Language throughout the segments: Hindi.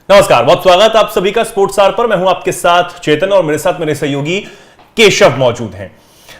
नमस्कार, बहुत स्वागत आप सभी का स्पोर्ट्स आवर पर। मैं हूं आपके साथ चेतन और मेरे साथ मेरे सहयोगी केशव मौजूद हैं।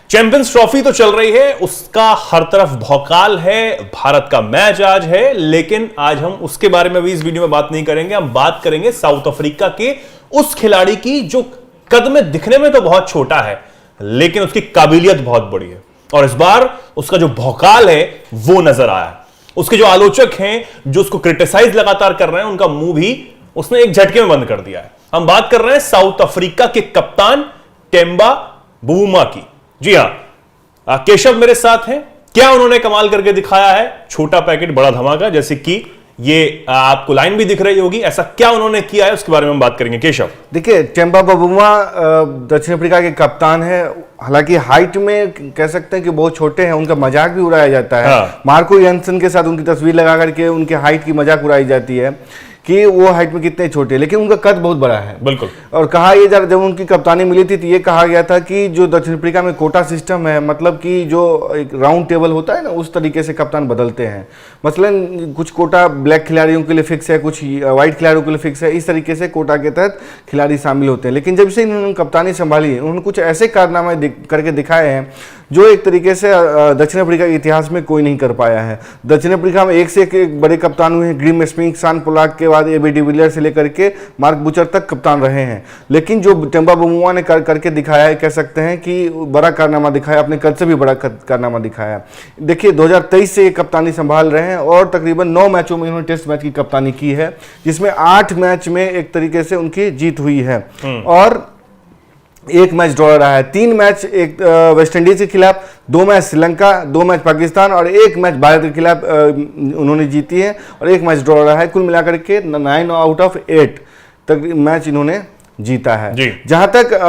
चैंपियंस ट्रॉफी तो चल रही है, उसका हर तरफ भौकाल है। भारत का मैच आज है, लेकिन आज हम उसके बारे में भी इस वीडियो में बात नहीं करेंगे। हम बात करेंगे साउथ अफ्रीका के उस खिलाड़ी की जो कद में दिखने में तो बहुत छोटा है, लेकिन उसकी काबिलियत बहुत बड़ी है। और इस बार उसका जो भौकाल है वो नजर आया। उसके जो आलोचक हैं, जो उसको क्रिटिसाइज लगातार कर रहे हैं, उनका मुंह भी उसने एक झटके में बंद कर दिया है। हम बात कर रहे हैं साउथ अफ्रीका के कप्तान टेम्बा बवुमा की। जी हां, केशव मेरे साथ हैं। क्या उन्होंने कमाल करके दिखाया है? छोटा पैकेट बड़ा धमाका, जैसे कि ये आपको लाइन भी दिख रही होगी। ऐसा क्या उन्होंने किया है, उसके बारे में हम बात करेंगे। केशव, देखिए, टेम्बा बवुमा दक्षिण अफ्रीका के कप्तान है। हालांकि हाइट में कह सकते हैं कि बहुत छोटे हैं, उनका मजाक भी उड़ाया जाता है। हाँ। मार्को यंसन के साथ उनकी तस्वीर लगा करके उनके हाइट की मजाक उड़ाई जाती है कि वो हाइट में कितने छोटे, लेकिन उनका कद बहुत बड़ा है। बिल्कुल। और कहा ये जब उनकी कप्तानी मिली थी तो ये कहा गया था कि जो दक्षिण अफ्रीका में कोटा सिस्टम है, मतलब कि जो एक राउंड टेबल होता है ना, उस तरीके से कप्तान बदलते हैं। मसलन कुछ कोटा ब्लैक खिलाड़ियों के लिए फिक्स है, कुछ वाइट खिलाड़ियों के लिए फिक्स है। इस तरीके से कोटा के तहत खिलाड़ी शामिल होते हैं। लेकिन जब से इन्होंने कप्तानी संभाली, उन्होंने कुछ ऐसे कारनामे करके दिखाए हैं जो एक तरीके से दक्षिण अफ्रीका के इतिहास में कोई नहीं कर पाया है। दक्षिण अफ्रीका में एक से एक बड़े कप्तान हुए हैं। ग्रीम स्मिथ, सान पोलाक के बाद एबी डिविलियर्स से लेकर के मार्क बुचर तक कप्तान रहे हैं। लेकिन जो टेम्बा बवुमा ने करके दिखाया है, कह सकते हैं कि बड़ा कारनामा दिखाया, अपने कद से भी बड़ा कारनामा दिखाया। देखिए, 2023 से ये कप्तानी संभाल रहे हैं और तकरीबन 9 मैचों में इन्होंने टेस्ट मैच की कप्तानी की है, जिसमें 8 मैच में एक तरीके से उनकी जीत हुई है और 1 मैच ड्रॉ रहा है। 3 मैच एक वेस्ट इंडीज के खिलाफ, 2 मैच श्रीलंका, 2 मैच पाकिस्तान और 1 मैच भारत के खिलाफ उन्होंने जीती है और 1 मैच ड्रॉ रहा है। कुल मिलाकर के 9 आउट ऑफ 8 तक मैच इन्होंने जीता है। जहां तक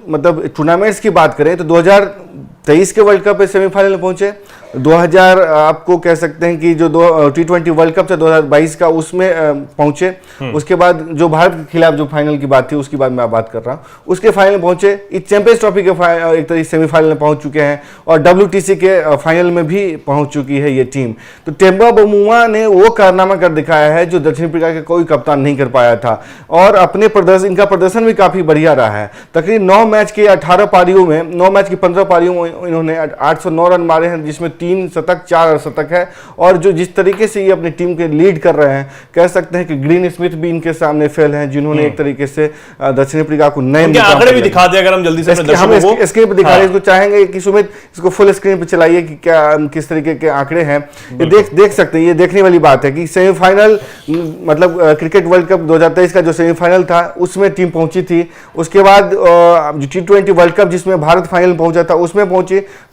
मतलब टूर्नामेंट्स की बात करें तो 2023 के वर्ल्ड कप में सेमीफाइनल में पहुंचे। 2000 आपको कह सकते हैं कि जो T20 वर्ल्ड कप था 2022 का, उसमें पहुंचे। उसके बाद जो भारत के खिलाफ जो फाइनल की बात थी, उसकी बाद मैं बात कर रहा हूं, उसके फाइनल पहुंचे। इस चैंपियंस ट्रॉफी के एक तरीके सेमीफाइनल में पहुंच चुके हैं और WTC के फाइनल में भी पहुंच चुकी है ये टीम। तो टेम्बा बवुमा ने वो कारनामा कर दिखाया है जो दक्षिण अफ्रीका के कोई कप्तान नहीं कर पाया था और अपने इनका प्रदर्शन भी काफी बढ़िया रहा है। तकरीबन 9 मैच के 18 पारियों में, 9 मैच की 15 पारियों में इन्होंने 809 रन मारे हैं, जिसमें 3 शतक 4 अर्धशतक है। और जो जिस तरीके से ये अपनी टीम के लीड कर रहे हैं, कह सकते हैं कि ग्रीन स्मिथ भी इनके सामने फेल हैं, जिन्होंने एक तरीके से दक्षिण अफ्रीका को नए आंकड़े भी दिखा दे। अगर हम जल्दी से हम स्क्रीन पर दिखा रहे हैं, इसको चाहेंगे कि सुमित इसको फुल स्क्रीन पर चलाइए कि क्या किस तरीके के आंकड़े हैं। ये देख सकते हैं, ये देखने वाली बात है कि सेमीफाइनल मतलब क्रिकेट वर्ल्ड कप 2023 का जो सेमीफाइनल था उसमें टीम पहुंची थी। उसके बाद जो T20 वर्ल्ड कप जिसमें भारत फाइनल पहुंचा था उसमें पहुंची।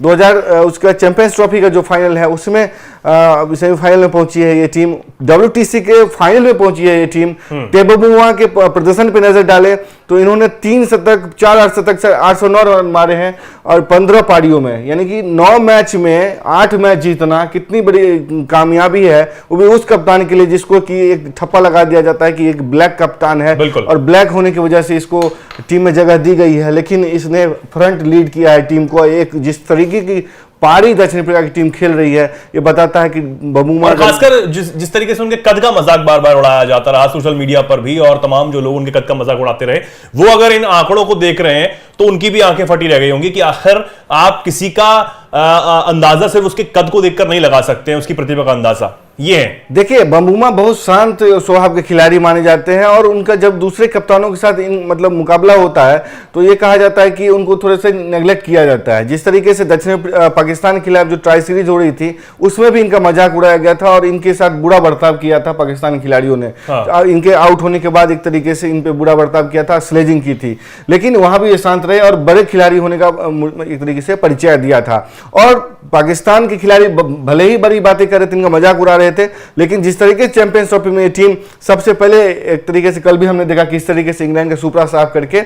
2000 उसका चैंपियंस ट्रॉफी का जो फाइनल है उसमें सेमीफाइनल में पहुंची है ये टीम। WTC के फाइनल में पहुंची है ये टीम। टेम्बा बवुमा के प्रदर्शन पे नजर डाले तो इन्होंने 3 शतक 4 अर्धशतक से 809 रन मारे हैं और 15 पारियों में, यानी कि 9 मैच में 8 मैच जीतना कितनी बड़ी कामयाबी है, वो भी उस कप्तान के लिए जिसको कि एक ठप्पा लगा दिया जाता है कि एक ब्लैक कप्तान है और ब्लैक होने की वजह से इसको टीम में जगह दी गई है। लेकिन इसने फ्रंट लीड किया है टीम को। एक जिस तरीके की पारी दक्षिण अफ्रीका की टीम खेल रही है, ये बताता है कि बवुमा, खासकर जिस तरीके से उनके कद का मजाक बार बार उड़ाया जाता रहा सोशल मीडिया पर भी, और तमाम जो लोग उनके कद का मजाक उड़ाते रहे, वो अगर इन आंकड़ों को देख रहे हैं तो उनकी भी आंखें फटी रह गई होंगी कि आखिर आप किसी का अंदाजा सिर्फ उसके कद को देखकर नहीं लगा सकते हैं, उसकी प्रतिभा का अंदाजा ये है। देखिए, बवुमा बहुत शांत स्वभाव के खिलाड़ी माने जाते हैं और उनका जब दूसरे कप्तानों के साथ मतलब मुकाबला होता है तो ये कहा जाता है कि उनको थोड़े से नेग्लेक्ट किया जाता है। जिस तरीके से दक्षिण पाकिस्तान के खिलाफ जो ट्राई सीरीज हो रही थी उसमें भी इनका मजाक उड़ाया गया था और इनके साथ बुरा बर्ताव किया था पाकिस्तानी खिलाड़ियों ने। इनके आउट होने के बाद एक तरीके से इन पे बुरा बर्ताव किया था, स्लेजिंग की थी, लेकिन वहां भी ये शांत रहे और बड़े खिलाड़ी होने का एक तरीके से परिचय दिया था। और पाकिस्तान के खिलाड़ी भले ही बड़ी बातें कर रहे थे, इनका मजाक उड़ा रहे थे, लेकिन जिस तरीके से चैंपियंस ट्रॉफी में ये टीम सबसे पहले एक तरीके से, कल भी हमने देखा किस तरीके से इंग्लैंड का सुपरा साफ करके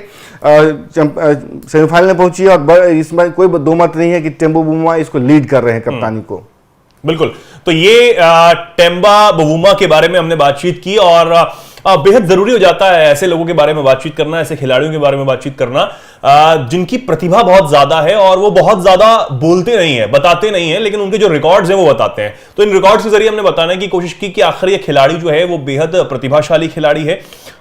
सेमीफाइनल में पहुंची और इसमें कोई दो मत नहीं है कि टेम्बा बवुमा इसको लीड कर रहे हैं कप्तानी को। बिल्कुल। तो ये टेम्बा बवुमा के बारे में हमने बातचीत की और बेहद जरूरी हो जाता है ऐसे लोगों के बारे में बातचीत करना, ऐसे खिलाड़ियों के बारे में बातचीत करना जिनकी प्रतिभा बहुत ज्यादा है और वो बहुत ज्यादा बोलते नहीं है, बताते नहीं है, लेकिन उनके जो रिकॉर्ड्स हैं वो बताते हैं। तो इन रिकॉर्ड्स के जरिए हमने बताने की कोशिश की कि आखिर ये खिलाड़ी जो है वो बेहद प्रतिभाशाली खिलाड़ी है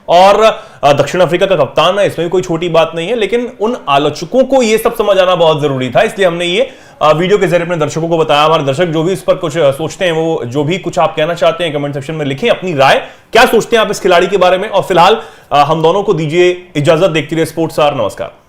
और दक्षिण अफ्रीका का कप्तान है, इसमें भी कोई छोटी बात नहीं है। लेकिन उन आलोचकों को ये सब समझ आना बहुत जरूरी था, इसलिए हमने ये वीडियो के जरिए अपने दर्शकों को बताया। हमारे दर्शक जो भी इस पर कुछ सोचते हैं, वो जो भी कुछ आप कहना चाहते हैं कमेंट सेक्शन में लिखें अपनी राय, क्या सोचते हैं आप इस खिलाड़ी के बारे में। और फिलहाल हम दोनों को दीजिए इजाजत, देखते रहिए स्पोर्ट्स स्टार। नमस्कार।